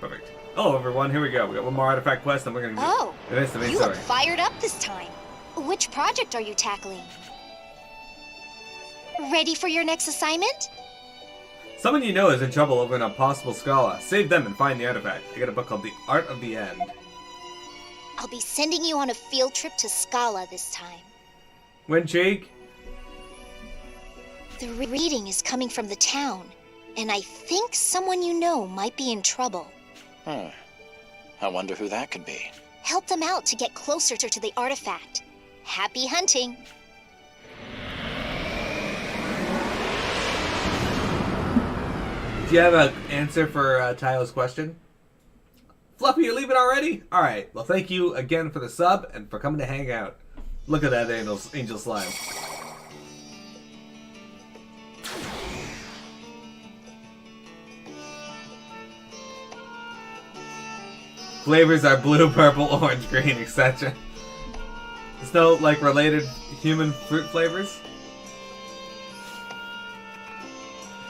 Perfect. Hello, everyone. Here we go. We got one more artifact quest, and we're gonna do the main you story. look fired up this time. Which project are you tackling? Ready for your next assignment? Someone you know is in trouble over an impossible Scala. Save them and find the artifact. I got a book called The Art of the End. I'll be sending you on a field trip to Scala this time. When, Jake? The reading is coming from the town, and I think someone you know might be in trouble. I wonder who that could be. Help them out to get closer to the artifact. Happy hunting! Do you have an answer for Tyler's question? Fluffy, you leaving already? Alright, well thank you again for the sub and for coming to hang out. Look at that angel slime. Flavors are blue, purple, orange, green, etc. There's no, like, related human fruit flavors?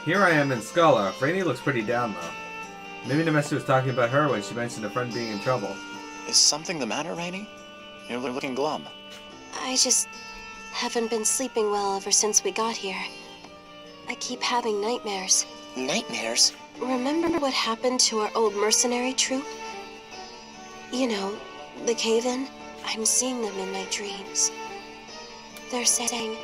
Here I am in Scala. Rainy looks pretty down, though. Maybe Nemesia was talking about her when she mentioned a friend being in trouble. Is something the matter, Rainy? You're looking glum. I just haven't been sleeping well ever since we got here. I keep having nightmares. Nightmares? Remember what happened to our old mercenary troop? You know, the cave-in? I'm seeing them in my dreams. They're saying,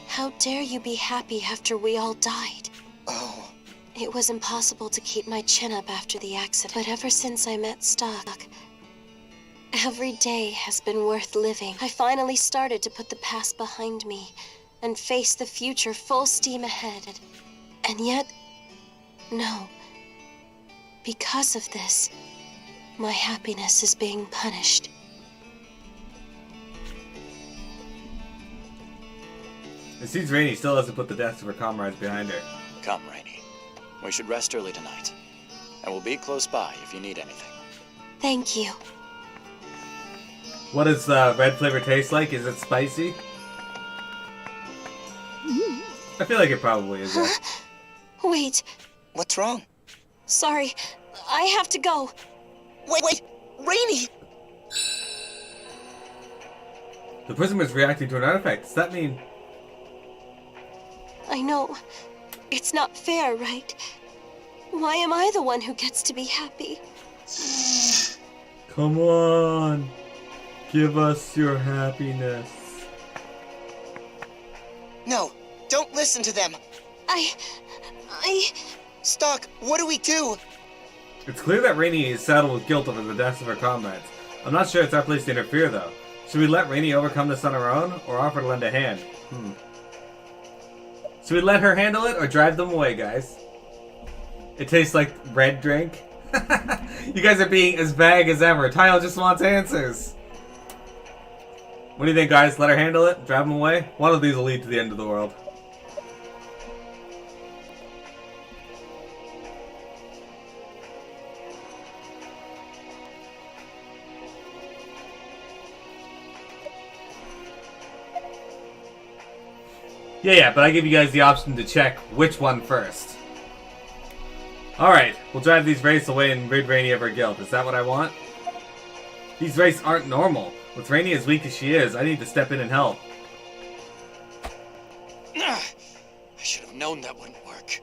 "How dare you be happy after we all died?" Oh. It was impossible to keep my chin up after the accident, but ever since I met Stock, every day has been worth living. I finally started to put the past behind me and face the future full steam ahead. And yet, no. Because of this, my happiness is being punished. It seems Rainy still hasn't put the deaths of her comrades behind her. Come, Rainy. We should rest early tonight. And we'll be close by if you need anything. Thank you. What does the red flavor taste like? Is it spicy? I feel like it probably is. Yeah. Wait, What's wrong? sorry. I have to go. Wait! Rainy! The prisoner's reacting to an artifact. Does that mean... I know. It's not fair, right? Why am I the one who gets to be happy? Come on. Give us your happiness. No, don't listen to them. I... Stock, what do we do? It's clear that Rainy is saddled with guilt over the deaths of her comrades. I'm not sure it's our place to interfere, though. Should we let Rainy overcome this on her own, or offer to lend a hand? Should we let her handle it, or drive them away, guys? It tastes like red drink. You guys are being as vague as ever. Tile just wants answers. What do you think, guys? Let her handle it? Drive them away? One of these will lead to the end of the world. Yeah, but I give you guys the option to check which one first. Alright, we'll drive these Wraiths away and rid Rainy of her guilt. Is that what I want? These Wraiths aren't normal. With Rainy as weak as she is, I need to step in and help. I should have known that wouldn't work.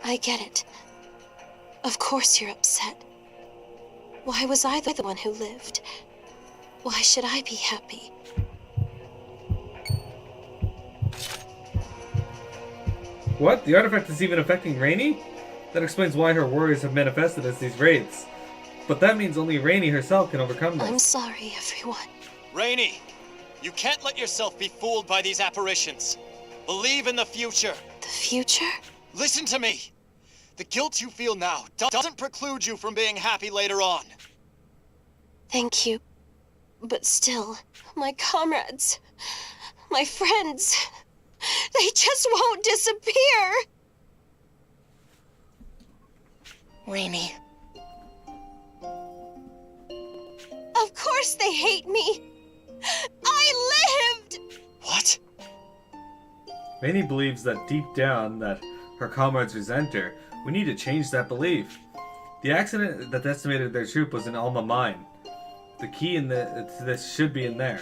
I get it. Of course you're upset. Why was I the one who lived? Why should I be happy? What? The artifact is even affecting Rainy? That explains why her worries have manifested as these Wraiths. But that means only Rainy herself can overcome this. I'm sorry, everyone. Rainy, you can't let yourself be fooled by these apparitions. Believe in the future. The future? Listen to me. The guilt you feel now doesn't preclude you from being happy later on. Thank you. But still, my comrades, my friends, they just won't disappear. Rainy. Of course they hate me. I lived! What? Rainy believes that deep down that her comrades resent her. We need to change that belief. The accident that decimated their troop was in Alma Mine. The key to this should be in there.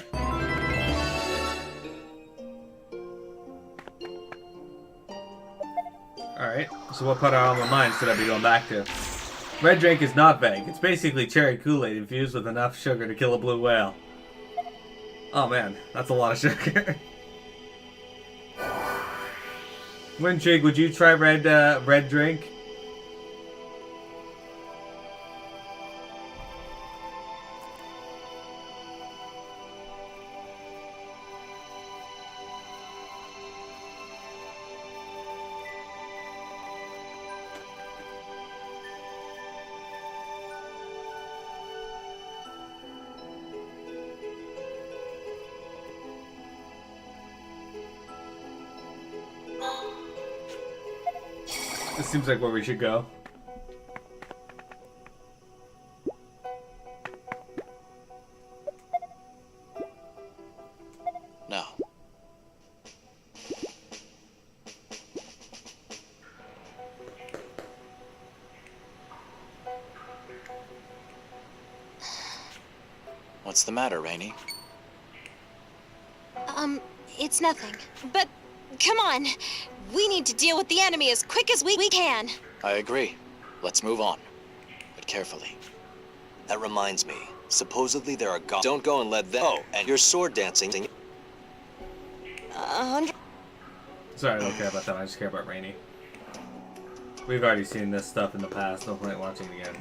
Alright, so what part of Alma Mine should I be going back to? Red drink is not vague. It's basically cherry Kool-Aid infused with enough sugar to kill a blue whale. Oh man, that's a lot of sugar. Wintrig, would you try red drink? This seems like where we should go. No. What's the matter, Rainey? It's nothing. But, come on. We need to deal with the enemy as quick as we can. I agree. Let's move on. But carefully. That reminds me. Supposedly there are gods. Don't go and let them. Oh, and your sword dancing. Sorry, I don't care about that. I just care about Rainey. We've already seen this stuff in the past. No point watching it again.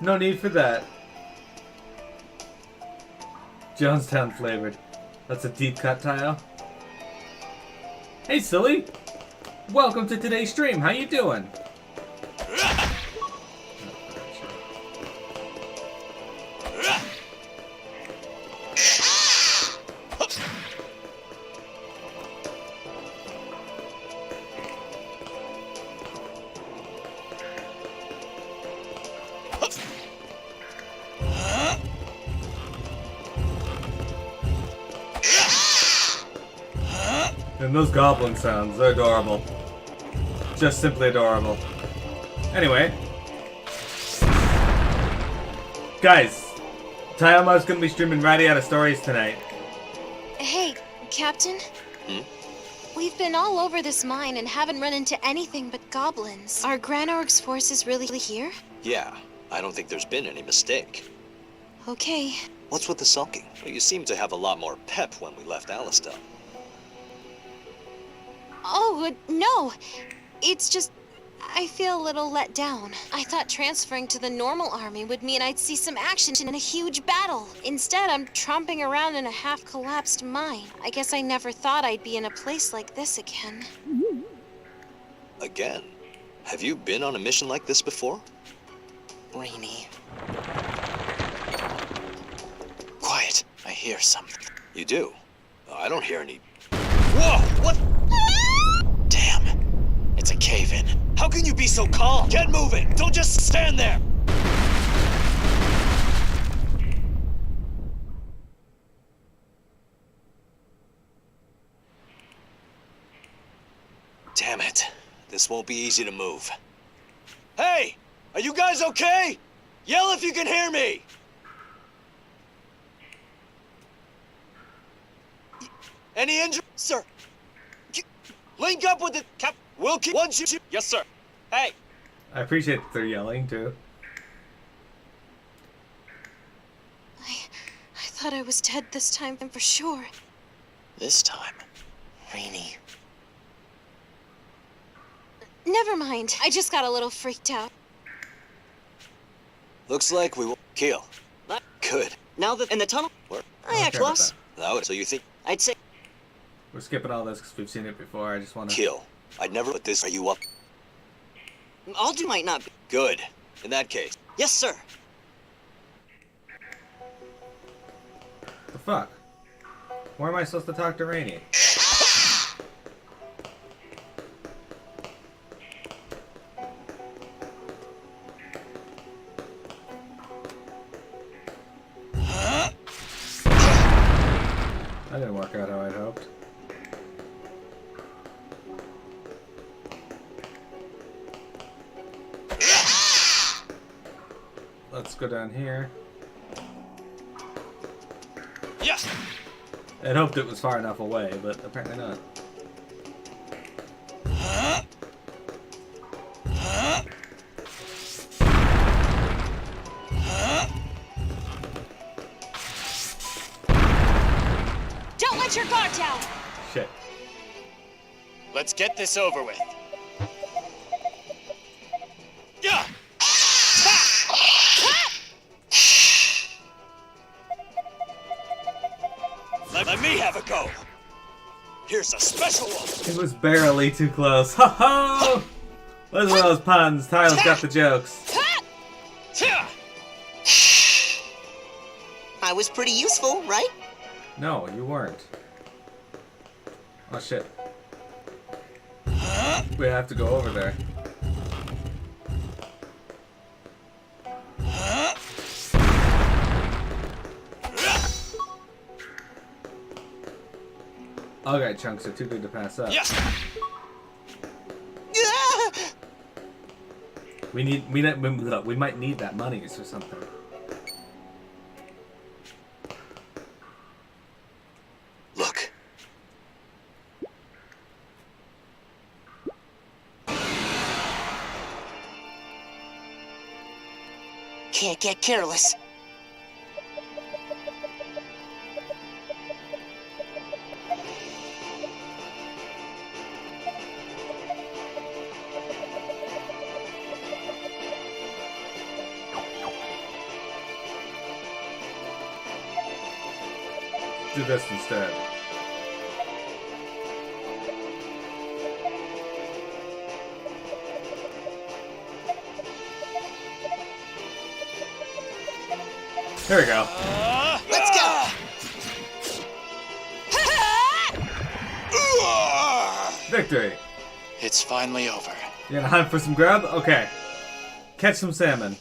No need for that. Jonestown flavored. That's a deep cut tile. Hey silly! Welcome to today's stream. How you doing? And those goblin sounds, they're adorable. Just simply adorable. Anyway. Guys, Tayama's gonna be streaming Ratty Out of Stories tonight. Hey, Captain. We've been all over this mine and haven't run into anything but goblins. Are Granorg's forces really here? Yeah, I don't think there's been any mistake. Okay. What's with the sulking? Well, you seem to have a lot more pep when we left Alistel. Oh, no. It's just, I feel a little let down. I thought transferring to the normal army would mean I'd see some action in a huge battle. Instead, I'm tromping around in a half-collapsed mine. I guess I never thought I'd be in a place like this again. Again? Have you been on a mission like this before? Rainey. Quiet. I hear something. You do? I don't hear any... Whoa! What? Damn. It's a cave-in. How can you be so calm? Get moving! Don't just stand there! Damn it. This won't be easy to move. Hey! Are you guys okay? Yell if you can hear me! Any injury? Sir. Link up with the cap. We'll keep once you. Yes, sir. Hey. I appreciate that they're yelling too. I thought I was dead this time for sure. This time. Rainey. Never mind. I just got a little freaked out. Looks like we will kill. Good. Now that in the tunnel? Where? I don't care about that. No, so you think I'd say We're skipping all this because we've seen it before. I just want to... kill? I'd never put this. Are you up? Alden might not be. Good. In that case. Yes, sir. The fuck? Where am I supposed to talk to Rainy? That didn't work out how I'd hoped. Let's go down here. Yes. I'd hoped it was far enough away, but apparently not. Don't let your guard down! Shit. Let's get this over with. Yeah. Let me have a go. Here's a special one. It was barely too close. Ho ho! Listen to those puns. Tyler's got the jokes. I was pretty useful, right? No, you weren't. Oh shit. We have to go over there. Okay, chunks are too good to pass up. Yes. We might need that monies or something. Look. Can't get careless. Do this instead. Here we go. Let's go! Victory. It's finally over. You gonna hunt for some grub? Okay. Catch some salmon.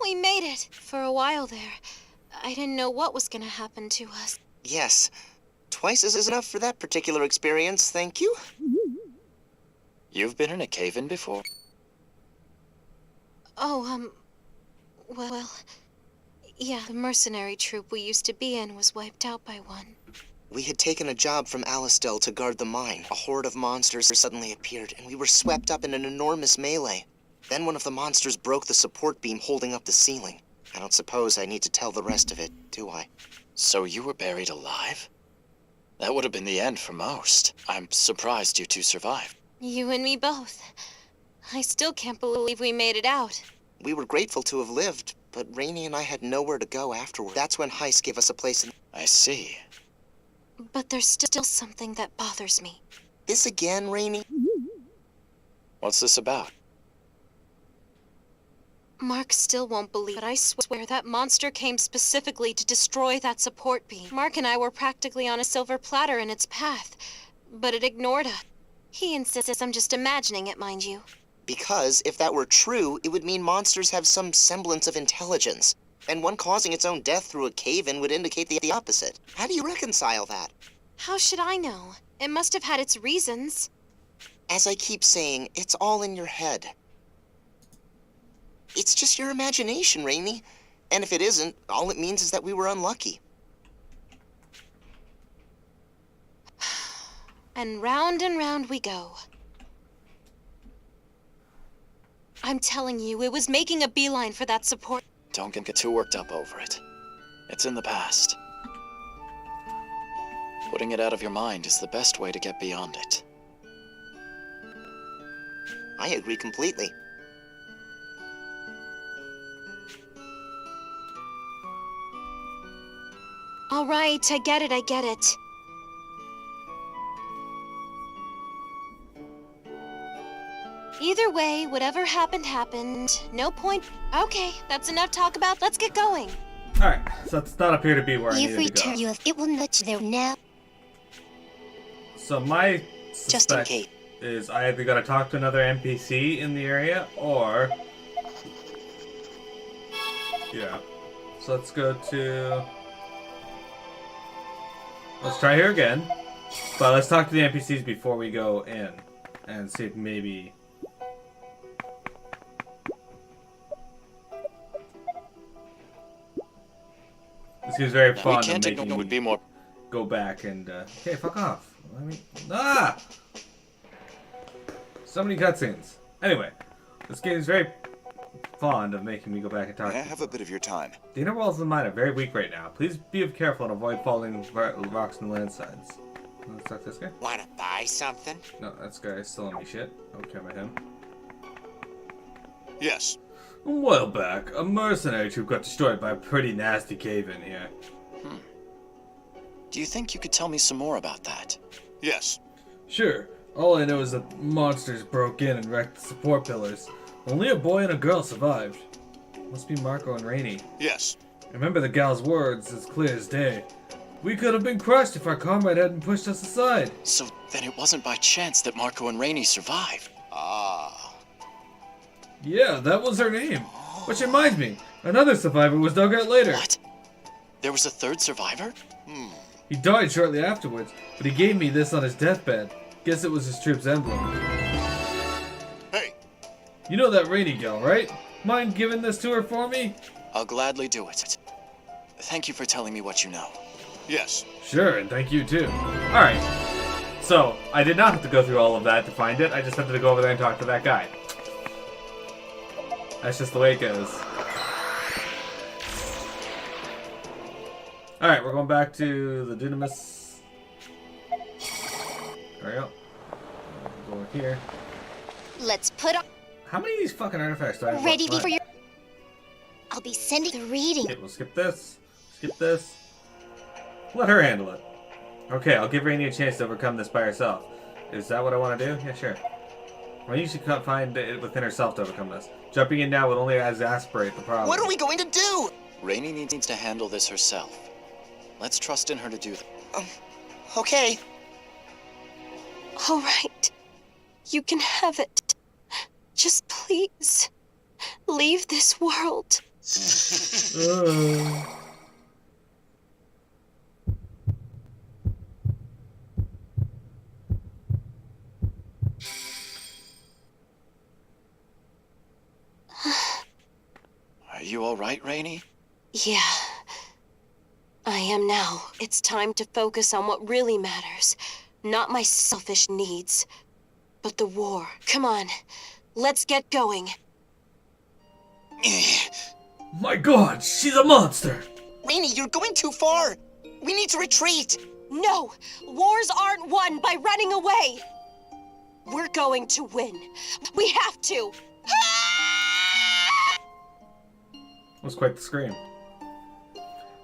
We made it. For a while there, I didn't know what was gonna happen to us. Yes. Twice is enough for that particular experience, thank you. You've been in a cave-in before? Oh, well, yeah, the mercenary troop we used to be in was wiped out by one. We had taken a job from Alistel to guard the mine. A horde of monsters suddenly appeared, and we were swept up in an enormous melee. Then one of the monsters broke the support beam holding up the ceiling. I don't suppose I need to tell the rest of it, do I? So you were buried alive? That would have been the end for most. I'm surprised you two survived. You and me both. I still can't believe we made it out. We were grateful to have lived, but Rainey and I had nowhere to go afterward. That's when Heist gave us a place in... I see. But there's still something that bothers me. This again, Rainey? What's this about? Mark still won't believe it. I swear that monster came specifically to destroy that support beam. Mark and I were practically on a silver platter in its path, but it ignored us. He insists I'm just imagining it, mind you. Because if that were true, it would mean monsters have some semblance of intelligence. And one causing its own death through a cave-in would indicate the opposite. How do you reconcile that? How should I know? It must have had its reasons. As I keep saying, it's all in your head. It's just your imagination, Rainey. And if it isn't, all it means is that we were unlucky. And round we go. I'm telling you, it was making a beeline for that support. Don't get too worked up over it. It's in the past. Putting it out of your mind is the best way to get beyond it. I agree completely. All right, I get it. Either way, whatever happened, happened. No point. Okay, that's enough talk about. Let's get going. Alright, so it does not appear to be where I You've needed to returned. go. It will let you there now. So my Just in suspect case. is I either gotta talk to another NPC in the area, or... Yeah. So let's go to... Let's try here again. But let's talk to the NPCs before we go in. And see if maybe... This seems very We fun of can't making ignore would me be more. go back and... Hey, fuck off. Let me... Ah! So many cutscenes. Anyway, this game is very fond of making me go back and talk. May I have a bit of your time? The inner walls of the mine are very weak right now. Please be careful and avoid falling rocks and landsides. Let's talk to this guy. Wanna buy something? No, that's guy selling me shit. Okay, about him. Yes. A while back, a mercenary troop got destroyed by a pretty nasty cave-in here. Do you think you could tell me some more about that? Yes. Sure. All I know is that monsters broke in and wrecked the support pillars. Only a boy and a girl survived. Must be Marco and Rainey. Yes. I remember the gal's words as clear as day. We could have been crushed if our comrade hadn't pushed us aside. So then it wasn't by chance that Marco and Rainey survived. Ah. Yeah, that was her name. Which reminds me, another survivor was dug out later. What? There was a third survivor? He died shortly afterwards, but he gave me this on his deathbed. Guess it was his troop's emblem. Hey. You know that Rainy gal, right? Mind giving this to her for me? I'll gladly do it. Thank you for telling me what you know. Yes. Sure, and thank you too. Alright. So, I did not have to go through all of that to find it. I just had to go over there and talk to that guy. That's just the way it goes. Alright, we're going back to the Dunamis. There we go. Go over here. Let's put on. How many of these fucking artifacts do I have? Ready left? for your. I'll be sending the reading. Okay, we'll skip this. Skip this. Let her handle it. Okay, I'll give Rainy a chance to overcome this by herself. Is that what I want to do? Yeah, sure. Rainy should find it within herself to overcome this. Jumping in now would only exasperate the problem. What are we going to do? Rainey needs to handle this herself. Let's trust in her to do that. Okay. All right. You can have it. Just please, leave this world. Are you alright, Rainey? Yeah. I am now. It's time to focus on what really matters. Not my selfish needs, but the war. Come on, let's get going. My god, she's a monster! Rainey, you're going too far. We need to retreat. No, wars aren't won by running away. We're going to win. We have to. That was quite the scream.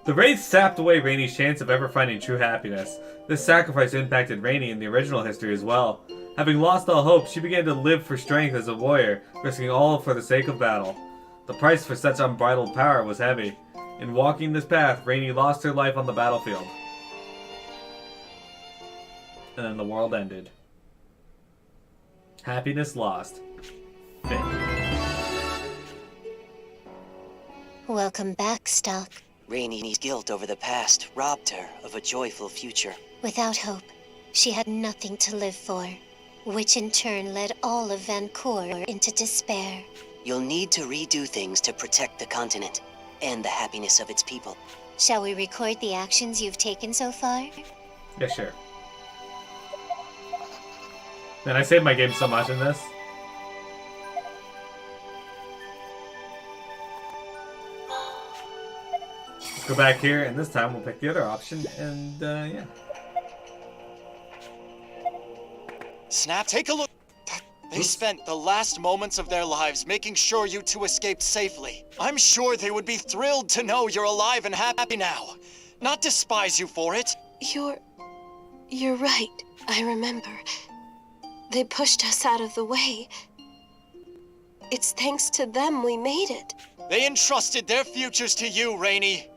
The Wraith sapped away Rainy's chance of ever finding true happiness. This sacrifice impacted Rainey in the original history as well. Having lost all hope, she began to live for strength as a warrior, risking all for the sake of battle. The price for such unbridled power was heavy. In walking this path, Rainey lost her life on the battlefield. And then the world ended. Happiness lost. Fin. Welcome back, Stock. Rainey's guilt over the past robbed her of a joyful future. Without hope, she had nothing to live for, which in turn led all of Vancour into despair. You'll need to redo things to protect the continent and the happiness of its people. Shall we record the actions you've taken so far? Yeah, sure. Man, I saved my game so much in this. Let's go back here, and this time we'll pick the other option, and yeah. Snap, take a look. They spent the last moments of their lives making sure you two escaped safely. I'm sure they would be thrilled to know you're alive and happy now. Not despise you for it. You're right. I remember. They pushed us out of the way. It's thanks to them we made it. They entrusted their futures to you, Rainey.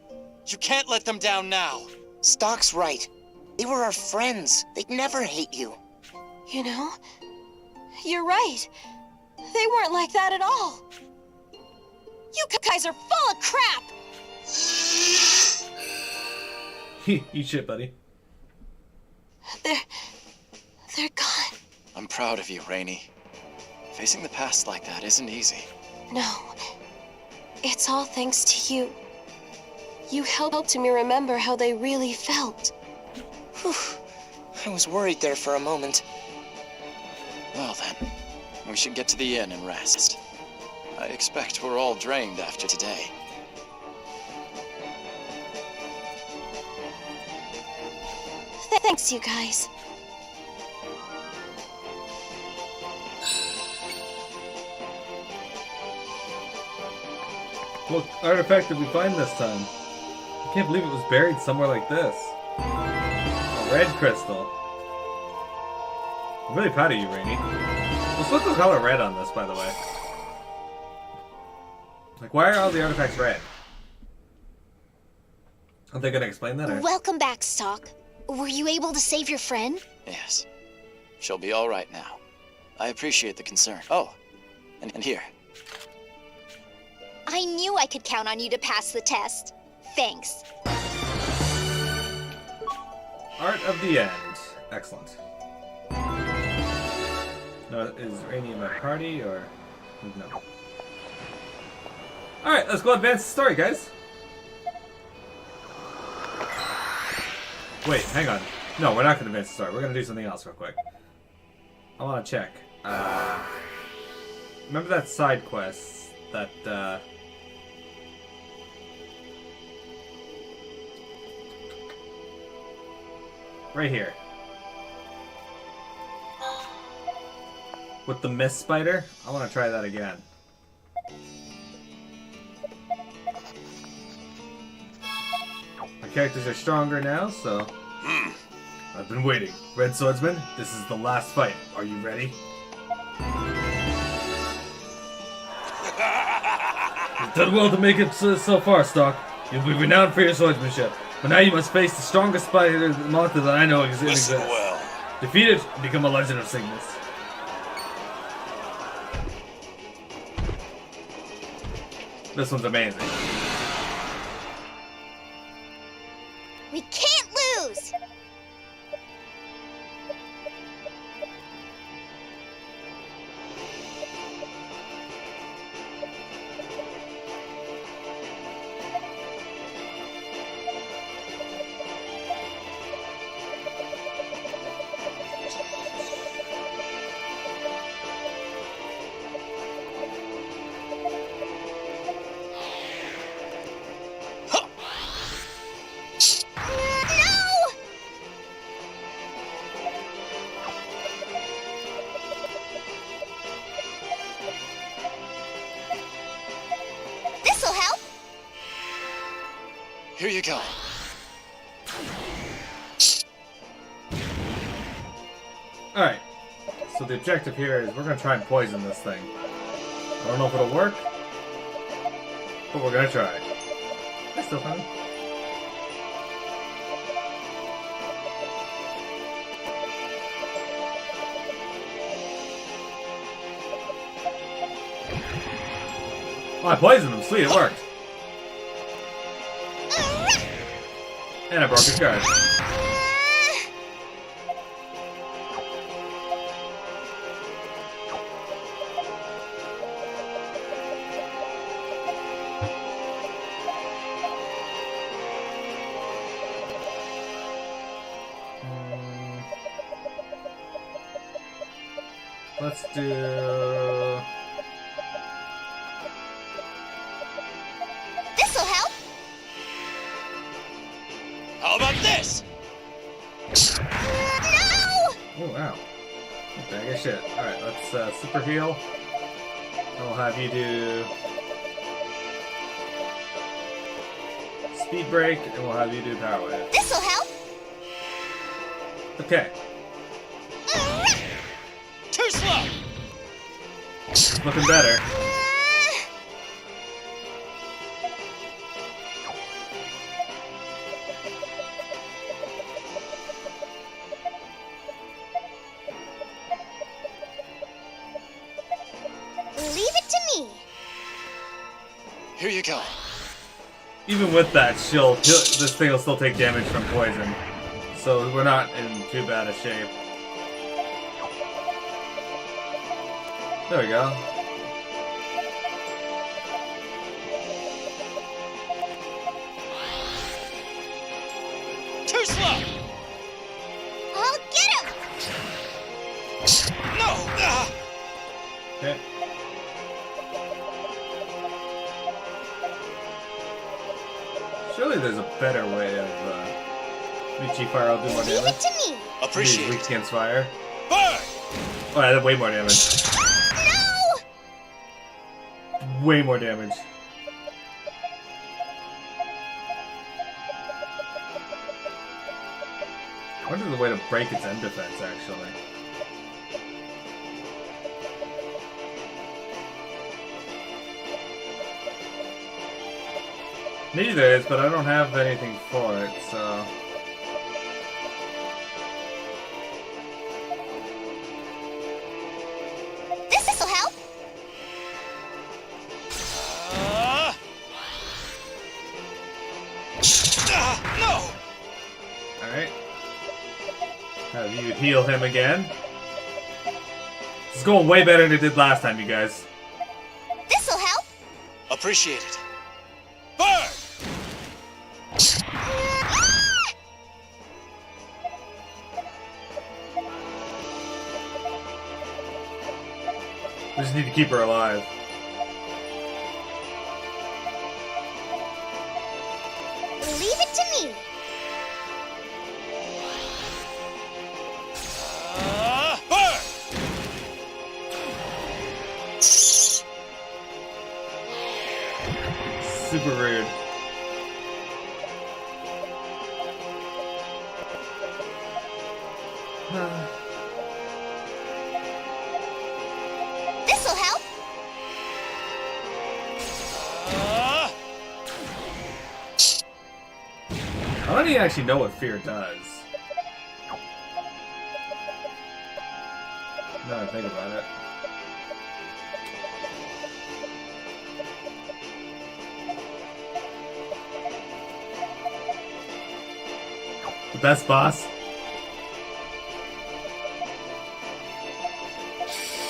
You can't let them down now. Stock's right. They were our friends. They'd never hate you. You know, you're right. They weren't like that at all. You guys are full of crap! Eat shit, buddy. They're gone. I'm proud of you, Rainey. Facing the past like that isn't easy. No, it's all thanks to you. You helped me remember how they really felt. Whew. I was worried there for a moment. Well then, we should get to the inn and rest. I expect we're all drained after today. Thanks, you guys. What artifact did we find this time? I can't believe it was buried somewhere like this. A red crystal. I'm really proud of you, Rainey. What's with the color red on this, by the way? Like, why are all the artifacts red? Are they gonna explain that, or? Welcome back, Stock. Were you able to save your friend? Yes. She'll be all right now. I appreciate the concern. Oh, and here. I knew I could count on you to pass the test. Thanks. Art of the End. Excellent. No, is Rainey in my party, or... No. Alright, let's go advance the story, guys. Wait, hang on. No, we're not going to advance the story. We're going to do something else real quick. I want to check. Remember that side quest that, right here. With the mist spider? I want to try that again. My characters are stronger now, so... I've been waiting. Red Swordsman, this is the last fight. Are you ready? You've done well to make it so far, Stock. You'll be renowned for your swordsmanship. But now you must face the strongest spider monster that I know exists. Listen well. Defeat it and become a legend of Cygnus. This one's amazing. We can't lose! Here you go. Alright. So the objective here is we're going to try and poison this thing. I don't know if it'll work, but we're going to try. That's still fun. Oh, I poisoned him. Sweet, it worked. And I broke his guard. Let's do... This'll help! How about this? No! Oh, wow. Bag of shit. Alright, let's super heal. And we'll have you do... Speed break, and we'll have you do power wave. This'll help! Okay. Too slow! It's looking better. Here you go. Even with that, this thing will still take damage from poison. So we're not in too bad a shape. There we go. Too slow! I'll get him! No! Okay. Surely there's a better way of Michi Fire will do more Leave damage. it to me! Appreciate He's weak it. against fire. Burn! Oh, I did way more damage. No! Way more damage. I wonder the way to break its end defense, actually. Maybe there is, but I don't have anything for it, so... This'll help! No! Alright. Have you heal him again. This is going way better than it did last time, you guys. This'll help! Appreciate it. Burn! We just need to keep her alive. Leave it to me! Burn! Super rude. This'll help! I don't even actually know what fear does. Now that I think about it. The best boss?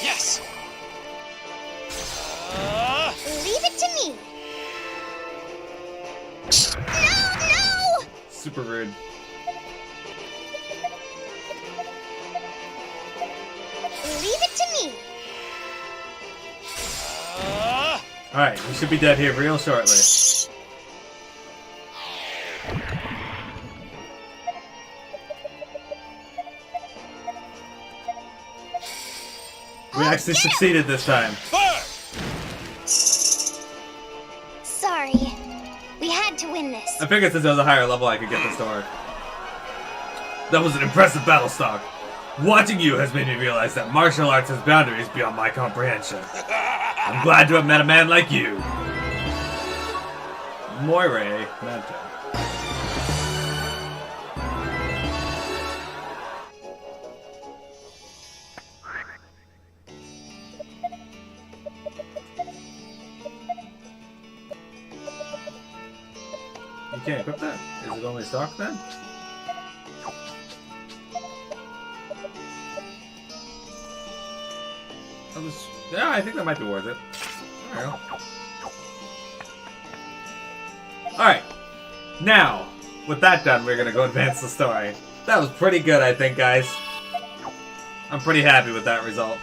Yes! Leave it to me! No! No! Super rude. Leave it to me! Alright, we should be dead here real shortly. We actually succeeded this time. Burn! Sorry. We had to win this. I figured since I was a higher level I could get this to work. That was an impressive battle stock. Watching you has made me realize that martial arts has boundaries beyond my comprehension. I'm glad to have met a man like you. Moire Manta. You can't equip that? Is it only stock then? Yeah, I think that might be worth it. There we go. Alright. Now, with that done, we're gonna go advance the story. That was pretty good, I think, guys. I'm pretty happy with that result.